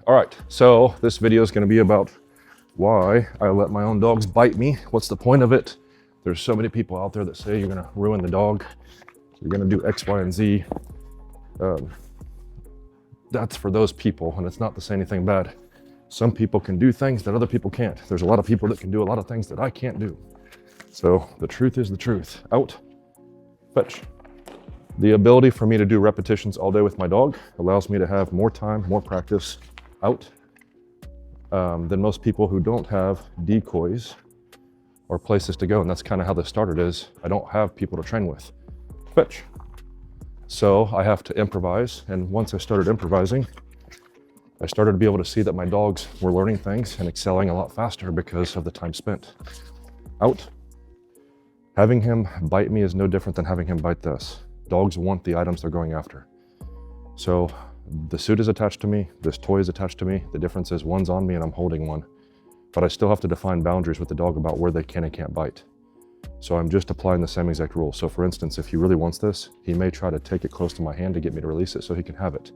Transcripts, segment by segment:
All right, so this video is going to be about why I let my own dogs bite me. What's the point of it? There's so many people out there that say you're going to ruin the dog. You're going to do X, Y, and Z. That's for those people, and it's not to say anything bad. Some people can do things that other people can't. There's a lot of people that can do a lot of things that I can't do. So the truth is the truth. Out, fetch. The ability for me to do repetitions all day with my dog allows me to have more time, more practice out than most people who don't have decoys or places to go. And that's kind of how this started is I don't have people to train with. Fetch. So I have to improvise. And once I started improvising, I started to be able to see that my dogs were learning things and excelling a lot faster because of the time spent. Out. Having him bite me is no different than having him bite this. Dogs want the items they're going after. So the suit is attached to me, this toy is attached to me. The difference is one's on me and I'm holding one. But I still have to define boundaries with the dog about where they can and can't bite. So I'm just applying the same exact rule. So for instance, if he really wants this, he may try to take it close to my hand to get me to release it so he can have it.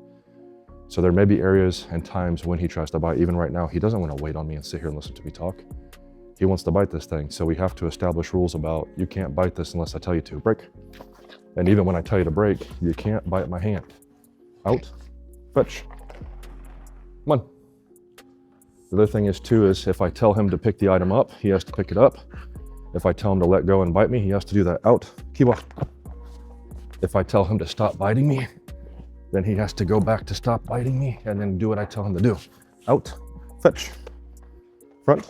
So there may be areas and times when he tries to bite. Even right now, he doesn't want to wait on me and sit here and listen to me talk. He wants to bite this thing. So we have to establish rules about you can't bite this unless I tell you to. Break. And even when I tell you to break, you can't bite my hand. Out, fetch. Come on. The other thing is too, is if I tell him to pick the item up, he has to pick it up. If I tell him to let go and bite me, he has to do that. Out, keep off. If I tell him to stop biting me, then he has to go back to stop biting me and then do what I tell him to do. Out, fetch. Front,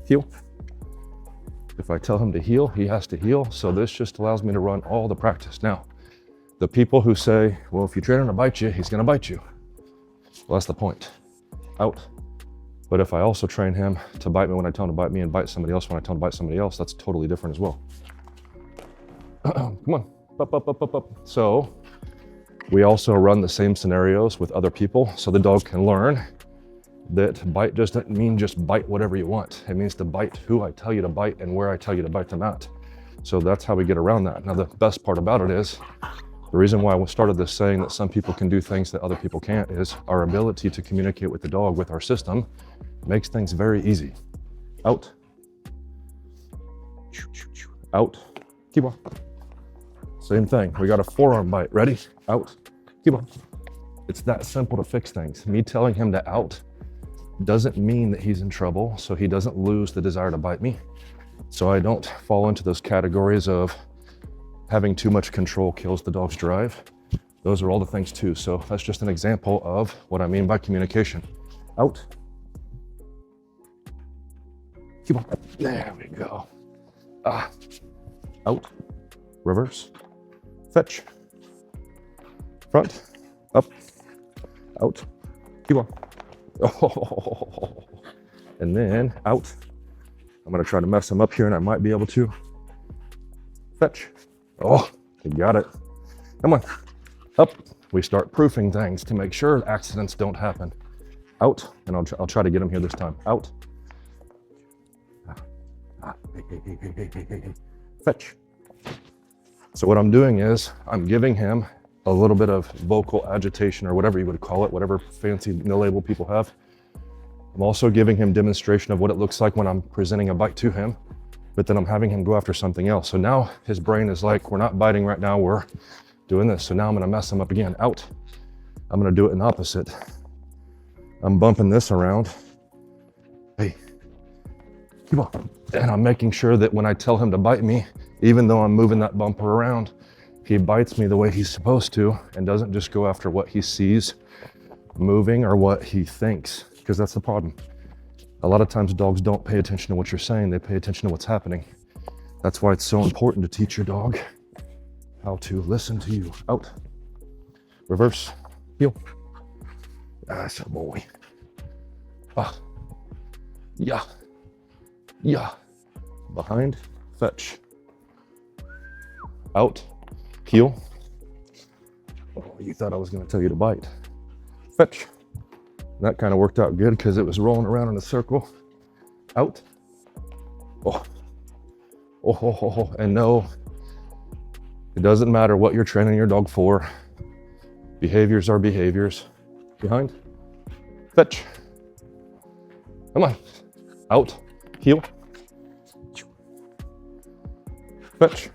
heel. If I tell him to heel, he has to heel. So this just allows me to run all the practice. Now, the people who say, well, if you train him to bite you, he's gonna bite you. Well, that's the point. Out. But if I also train him to bite me when I tell him to bite me and bite somebody else when I tell him to bite somebody else, that's totally different as well. Come on, up, up, up, up, up. So we also run the same scenarios with other people so the dog can learn that bite doesn't mean just bite whatever you want. It means to bite who I tell you to bite and where I tell you to bite them at. So that's how we get around that. Now, the best part about it is, the reason why I started this saying that some people can do things that other people can't is our ability to communicate with the dog with our system makes things very easy. Out. Out. Keep on. Same thing. We got a forearm bite. Ready? Out. Keep on. It's that simple to fix things. Me telling him to out doesn't mean that he's in trouble, so he doesn't lose the desire to bite me. So I don't fall into those categories of having too much control kills the dog's drive. Those are all the things too. So that's just an example of what I mean by communication. Out. Keep on. There we go. Out. Reverse. Fetch. Front. Up. Out. Keep on. Oh, and then out. I'm gonna try to mess him up here and I might be able to. Fetch. Oh, you got it. Come on. Up. We start proofing things to make sure accidents don't happen. Out. And I'll try to get him here this time. Out. Hey. Fetch. So what I'm doing is I'm giving him a little bit of vocal agitation or whatever you would call it, whatever fancy no label people have. I'm also giving him demonstration of what it looks like when I'm presenting a bite to him, but then I'm having him go after something else. So now his brain is like, we're not biting right now, we're doing this. So now I'm gonna mess him up again. Out. I'm gonna do it in opposite. I'm bumping this around. Hey, keep on. And I'm making sure that when I tell him to bite me, even though I'm moving that bumper around, he bites me the way he's supposed to and doesn't just go after what he sees moving or what he thinks, because that's the problem. A lot of times dogs don't pay attention to what you're saying, they pay attention to what's happening. That's why it's so important to teach your dog how to listen to you. Out. Reverse. Heel. That's a boy. Yeah. Behind. Fetch. Out. Heel. Oh, you thought I was going to tell you to bite. Fetch. That kind of worked out good because it was rolling around in a circle. Out. Oh. And no, it doesn't matter what you're training your dog for. Behaviors are behaviors. Behind. Fetch. Come on. Out. Heel. Fetch.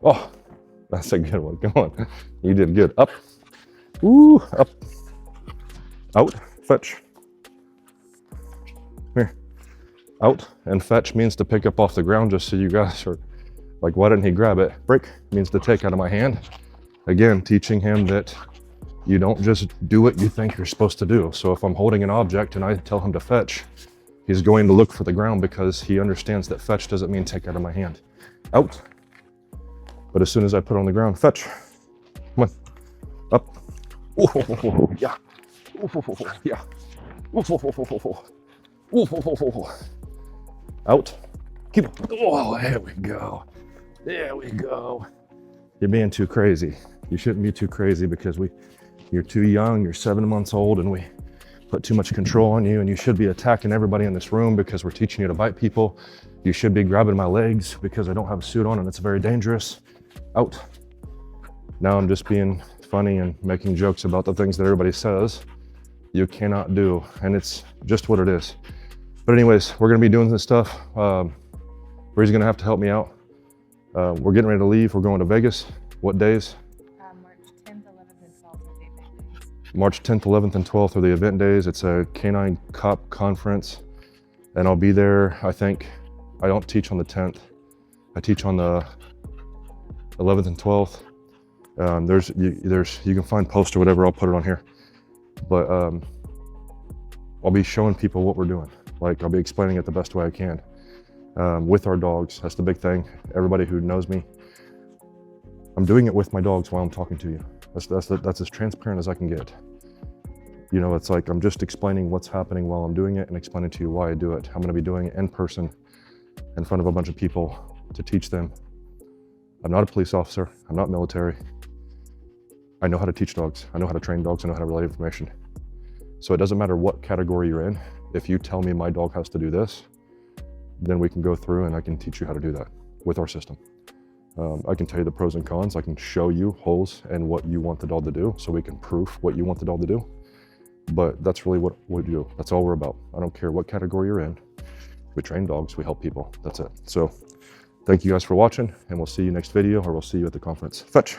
Oh, that's a good one. Come on. You did good. Up. Ooh, up. Out. Fetch. Here. Out and fetch means to pick up off the ground, just so you guys are like, why didn't he grab it? Break means to take out of my hand. Again, teaching him that you don't just do what you think you're supposed to do. So if I'm holding an object and I tell him to fetch, he's going to look for the ground because he understands that fetch doesn't mean take out of my hand. Out. But as soon as I put it on the ground, fetch. Come on. Up. Ooh, yeah. Ooh, yeah. Ooh, out. Keep it. Oh, there we go. There we go. You're being too crazy. You shouldn't be too crazy because you're too young, you're 7 months old, and we put too much control on you, and you should be attacking everybody in this room because we're teaching you to bite people. You should be grabbing my legs because I don't have a suit on and it's very dangerous. Out. Now I'm just being funny and making jokes about the things that everybody says you cannot do, and it's just what it is. But anyways, we're gonna be doing this stuff. Bree's gonna have to help me out. We're getting ready to leave. We're going to Vegas. What days? March 10th, 11th, and 12th are the event days. March 10th, 11th, and 12th are the event days. It's a canine cop conference, and I'll be there. I think I don't teach on the 10th. I teach on the 11th and 12th. You can find posts or whatever. I'll put it on here. But I'll be showing people what we're doing. Like, I'll be explaining it the best way I can with our dogs. That's the big thing. Everybody who knows me, I'm doing it with my dogs while I'm talking to you. That's as transparent as I can get. You know, it's like I'm just explaining what's happening while I'm doing it and explaining to you why I do it. I'm gonna be doing it in person in front of a bunch of people to teach them. I'm not a police officer. I'm not military. I know how to teach dogs. I know how to train dogs. I know how to relay information. So it doesn't matter what category you're in. If you tell me my dog has to do this, then we can go through and I can teach you how to do that with our system. I can tell you the pros and cons. I can show you holes and what you want the dog to do so we can proof what you want the dog to do. But that's really what we do. That's all we're about. I don't care what category you're in. We train dogs, we help people. That's it. So thank you guys for watching, and we'll see you next video, or we'll see you at the conference. Fetch.